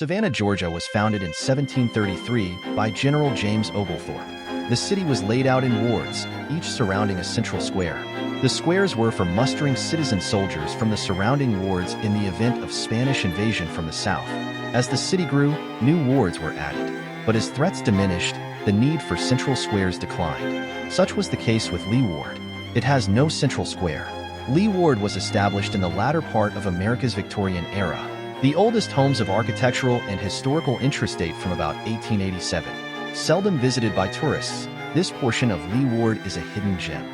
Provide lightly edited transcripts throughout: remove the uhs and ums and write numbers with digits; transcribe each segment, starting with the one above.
Savannah, Georgia was founded in 1733 by General James Oglethorpe. The city was laid out in wards, each surrounding a central square. The squares were for mustering citizen soldiers from the surrounding wards in the event of Spanish invasion from the south. As the city grew, new wards were added. But as threats diminished, the need for central squares declined. Such was the case with Lee Ward. It has no central square. Lee Ward was established in the latter part of America's Victorian era. The oldest homes of architectural and historical interest date from about 1887. Seldom visited by tourists, this portion of Lee Ward is a hidden gem.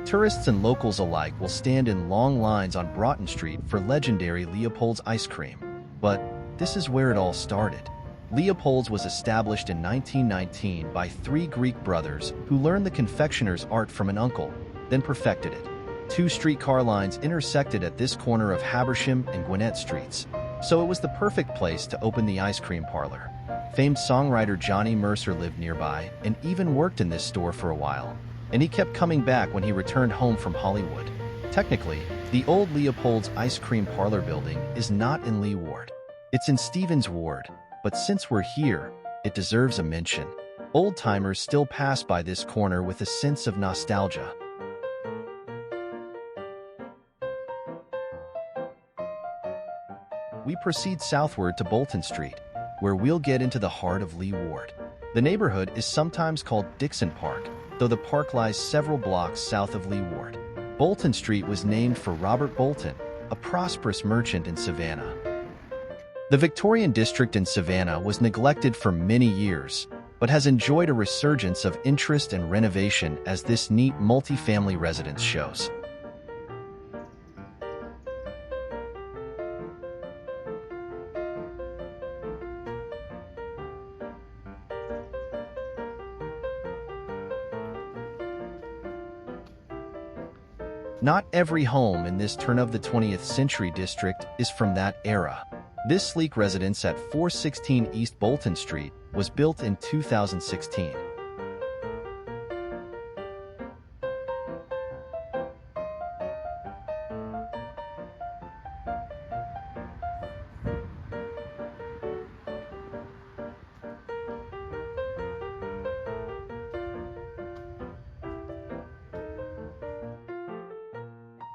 Tourists and locals alike will stand in long lines on Broughton Street for legendary Leopold's ice cream. But this is where it all started. Leopold's was established in 1919 by three Greek brothers who learned the confectioner's art from an uncle, then perfected it. Two streetcar lines intersected at this corner of Habersham and Gwinnett Streets, so it was the perfect place to open the ice cream parlor. Famed songwriter Johnny Mercer lived nearby and even worked in this store for a while, and he kept coming back when he returned home from Hollywood. Technically, the old Leopold's ice cream parlor building is not in Lee Ward. It's in Stevens Ward. But since we're here, it deserves a mention. Old-timers still pass by this corner with a sense of nostalgia. We proceed southward to Bolton Street, where we'll get into the heart of Lee Ward. The neighborhood is sometimes called Dixon Park, though the park lies several blocks south of Lee Ward. Bolton Street was named for Robert Bolton, a prosperous merchant in Savannah. The Victorian District in Savannah was neglected for many years, but has enjoyed a resurgence of interest and renovation as this neat multi-family residence shows. Not every home in this turn of the 20th century district is from that era. This sleek residence at 416 East Bolton Street was built in 2016.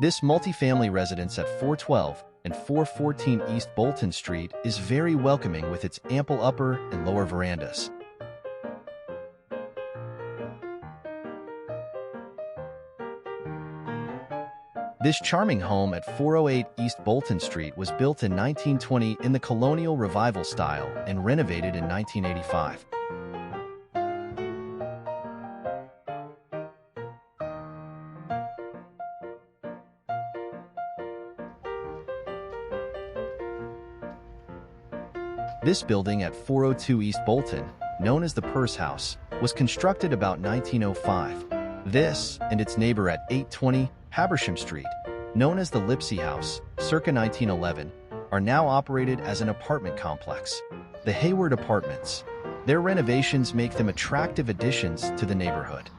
This multifamily residence at 412 and 414 East Bolton Street is very welcoming with its ample upper and lower verandas. This charming home at 408 East Bolton Street was built in 1920 in the Colonial Revival style and renovated in 1985. This building at 402 East Bolton, known as the Purse House, was constructed about 1905. This, and its neighbor at 820 Habersham Street, known as the Lipsey House, circa 1911, are now operated as an apartment complex. The Hayward Apartments. Their renovations make them attractive additions to the neighborhood.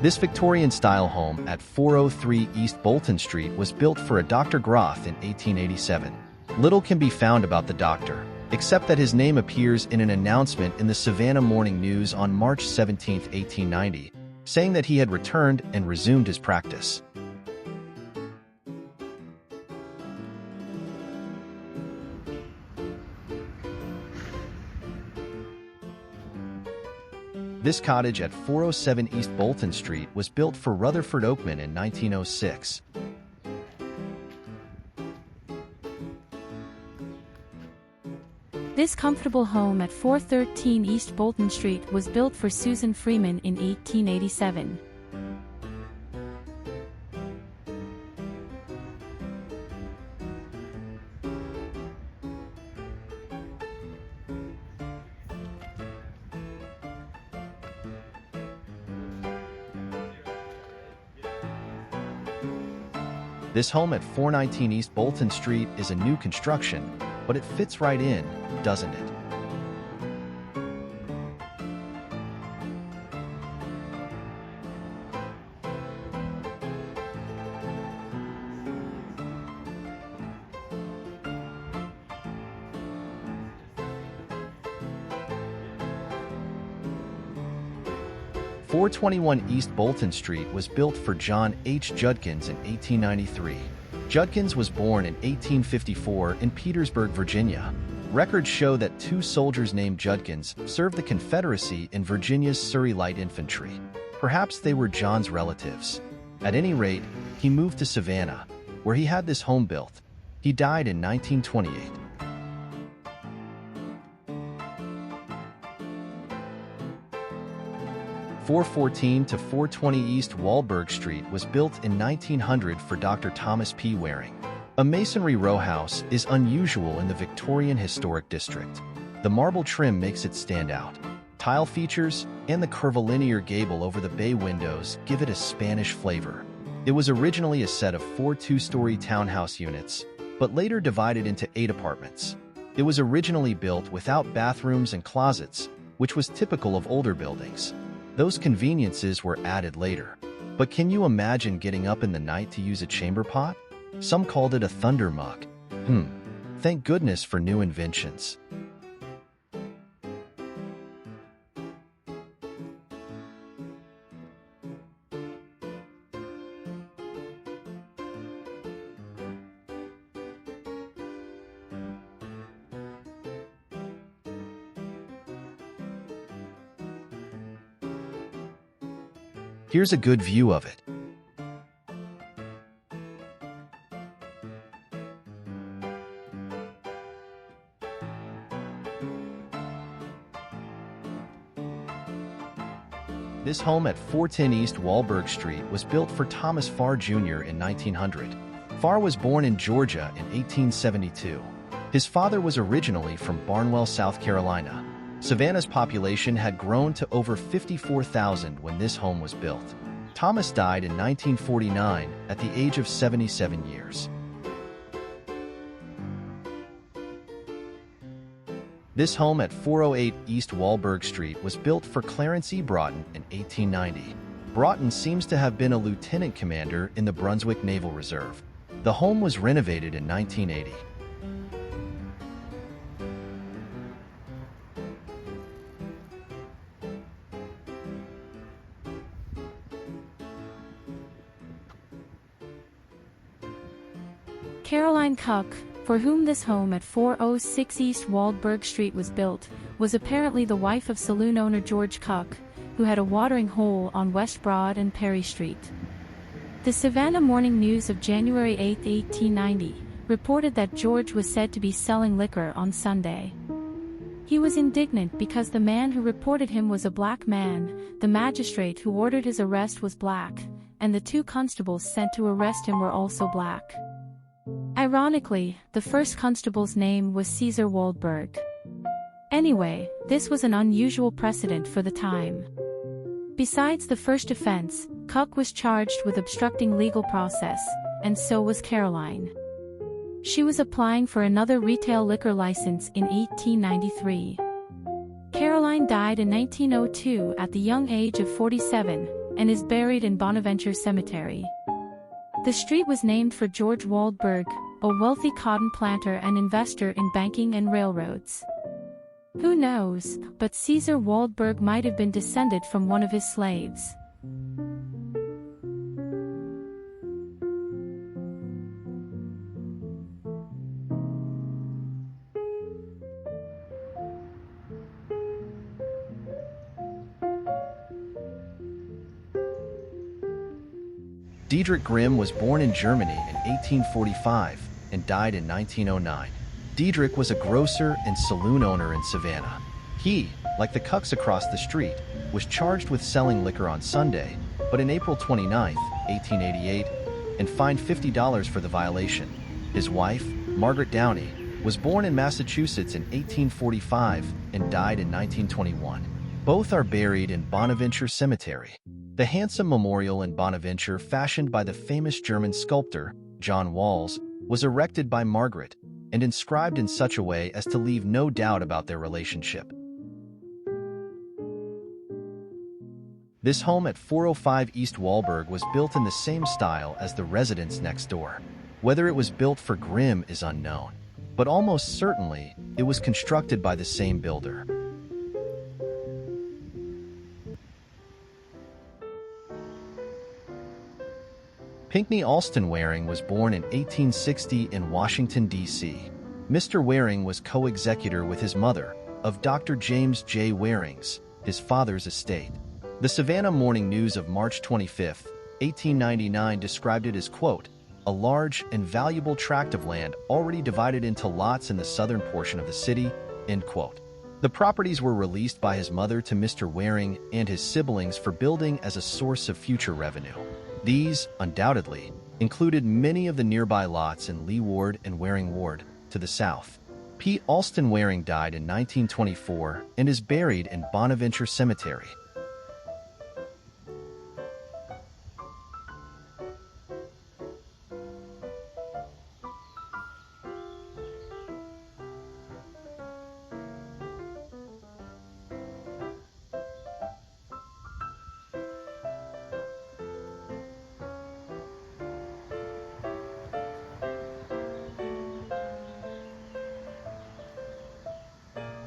This Victorian-style home at 403 East Bolton Street was built for a Dr. Groth in 1887. Little can be found about the doctor, except that his name appears in an announcement in the Savannah Morning News on March 17, 1890, saying that he had returned and resumed his practice. This cottage at 407 East Bolton Street was built for Rutherford Oakman in 1906. This comfortable home at 413 East Bolton Street was built for Susan Freeman in 1887. This home at 419 East Bolton Street is a new construction, but it fits right in, doesn't it? .421 East Bolton Street was built for John H. Judkins in 1893. Judkins was born in 1854 in Petersburg, Virginia. Records show that 2 soldiers named Judkins served the Confederacy in Virginia's Surrey Light Infantry. Perhaps they were John's relatives. At any rate, he moved to Savannah, where he had this home built. He died in 1928. .414 to 420 East Waldberg Street was built in 1900 for Dr. Thomas P. Waring. A masonry row house is unusual in the Victorian Historic District. The marble trim makes it stand out. Tile features and the curvilinear gable over the bay windows give it a Spanish flavor. It was originally a set of 4 two-story townhouse units, but later divided into 8 apartments. It was originally built without bathrooms and closets, which was typical of older buildings. Those conveniences were added later. But can you imagine getting up in the night to use a chamber pot? Some called it a thunder mug. Thank goodness for new inventions. Here's a good view of it. This home at 410 East Waldberg Street was built for Thomas Farr Jr. in 1900. Farr was born in Georgia in 1872. His father was originally from Barnwell, South Carolina. Savannah's population had grown to over 54,000 when this home was built. Thomas died in 1949 at the age of 77 years. This home at 408 East Waldberg Street was built for Clarence E. Broughton in 1890. Broughton seems to have been a lieutenant commander in the Brunswick Naval Reserve. The home was renovated in 1980. Caroline Cook, for whom this home at 406 East Waldberg Street was built, was apparently the wife of saloon owner George Cook, who had a watering hole on West Broad and Perry Street. The Savannah Morning News of January 8, 1890, reported that George was said to be selling liquor on Sunday. He was indignant because the man who reported him was a black man, the magistrate who ordered his arrest was black, and the 2 constables sent to arrest him were also black. Ironically, the first constable's name was Caesar Waldberg. Anyway, this was an unusual precedent for the time. Besides the first offense, Cook was charged with obstructing legal process, and so was Caroline. She was applying for another retail liquor license in 1893. Caroline died in 1902 at the young age of 47, and is buried in Bonaventure Cemetery. The street was named for George Waldberg, a wealthy cotton planter and investor in banking and railroads. Who knows, but Caesar Waldberg might have been descended from one of his slaves. Diedrich Grimm was born in Germany in 1845 and died in 1909. Diedrich was a grocer and saloon owner in Savannah. He, like the Cooks across the street, was charged with selling liquor on Sunday, but in April 29, 1888, and fined $50 for the violation. His wife, Margaret Downey, was born in Massachusetts in 1845 and died in 1921. Both are buried in Bonaventure Cemetery. The handsome memorial in Bonaventure, fashioned by the famous German sculptor John Walls, was erected by Margaret and inscribed in such a way as to leave no doubt about their relationship. This home at 405 East Waldberg was built in the same style as the residence next door. Whether it was built for Grimm is unknown, but almost certainly it was constructed by the same builder. Pinckney Alston Waring was born in 1860 in Washington, D.C. Mr. Waring was co-executor with his mother of Dr. James J. Waring's, his father's estate. The Savannah Morning News of March 25, 1899 described it as, quote, a large and valuable tract of land already divided into lots in the southern portion of the city, end quote. The properties were released by his mother to Mr. Waring and his siblings for building as a source of future revenue. These, undoubtedly, included many of the nearby lots in Lee Ward and Waring Ward to the south. P. Alston Waring died in 1924 and is buried in Bonaventure Cemetery.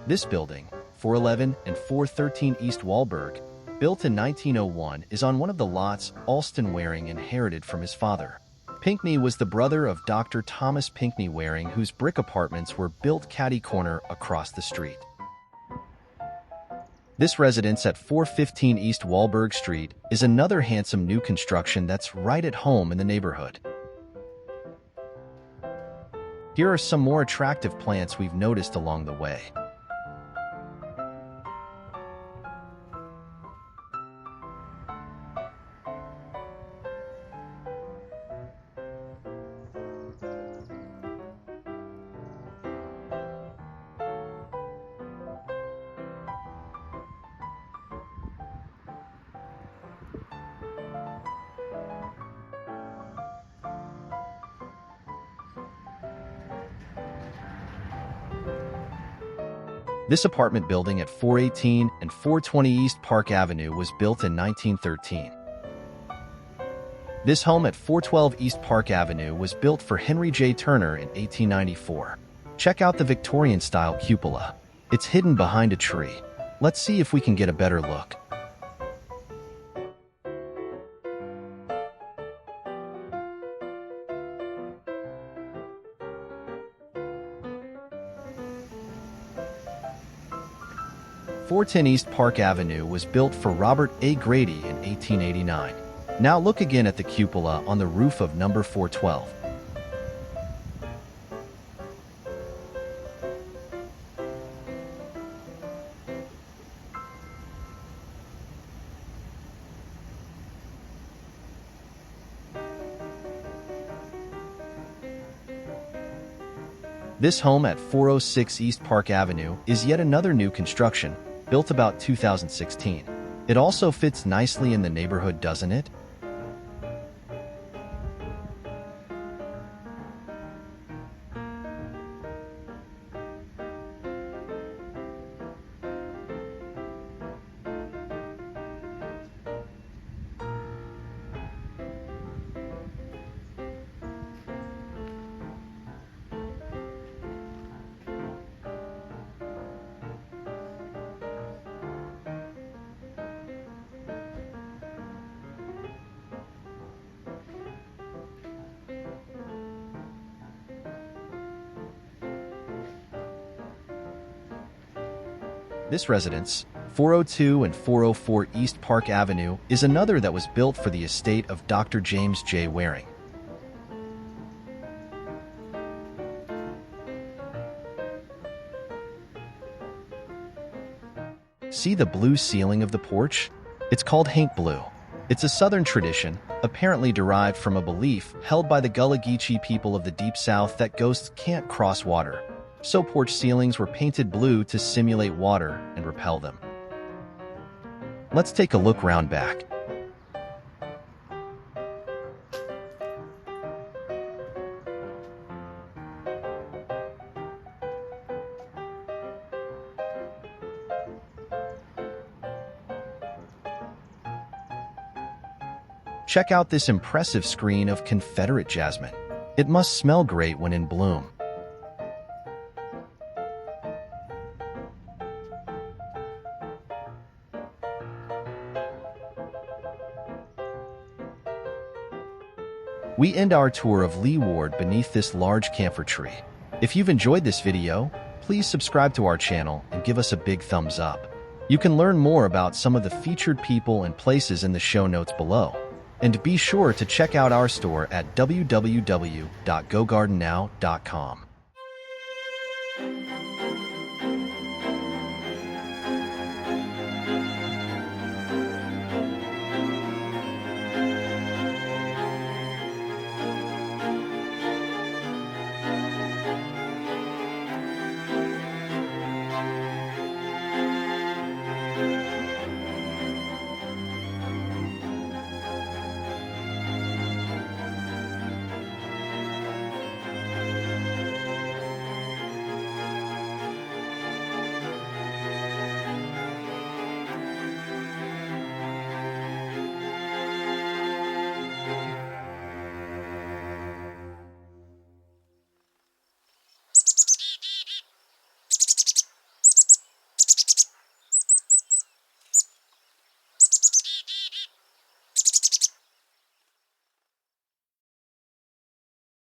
This building, 411 and 413 East Waldberg, built in 1901, is on one of the lots Alston Waring inherited from his father. Pinckney was the brother of Dr. Thomas Pinckney Waring, whose brick apartments were built catty-corner across the street. This residence at 415 East Waldberg Street is another handsome new construction that's right at home in the neighborhood. Here are some more attractive plants we've noticed along the way. This apartment building at 418 and 420 East Park Avenue was built in 1913. This home at 412 East Park Avenue was built for Henry J. Turner in 1894. Check out the Victorian-style cupola. It's hidden behind a tree. Let's see if we can get a better look. .410 East Park Avenue was built for Robert A. Grady in 1889. Now look again at the cupola on the roof of number 412. This home at 406 East Park Avenue is yet another new construction, built about 2016. It also fits nicely in the neighborhood, doesn't it? This residence, 402 and 404 East Park Avenue, is another that was built for the estate of Dr. James J. Waring. See the blue ceiling of the porch? It's called Haint Blue. It's a southern tradition, apparently derived from a belief held by the Gullah Geechee people of the Deep South that ghosts can't cross water. So porch ceilings were painted blue to simulate water and repel them. Let's take a look round back. Check out this impressive screen of Confederate jasmine. It must smell great when in bloom. We end our tour of Leeward beneath this large camphor tree. If you've enjoyed this video, please subscribe to our channel and give us a big thumbs up. You can learn more about some of the featured people and places in the show notes below. And be sure to check out our store at www.GoGardenNow.com.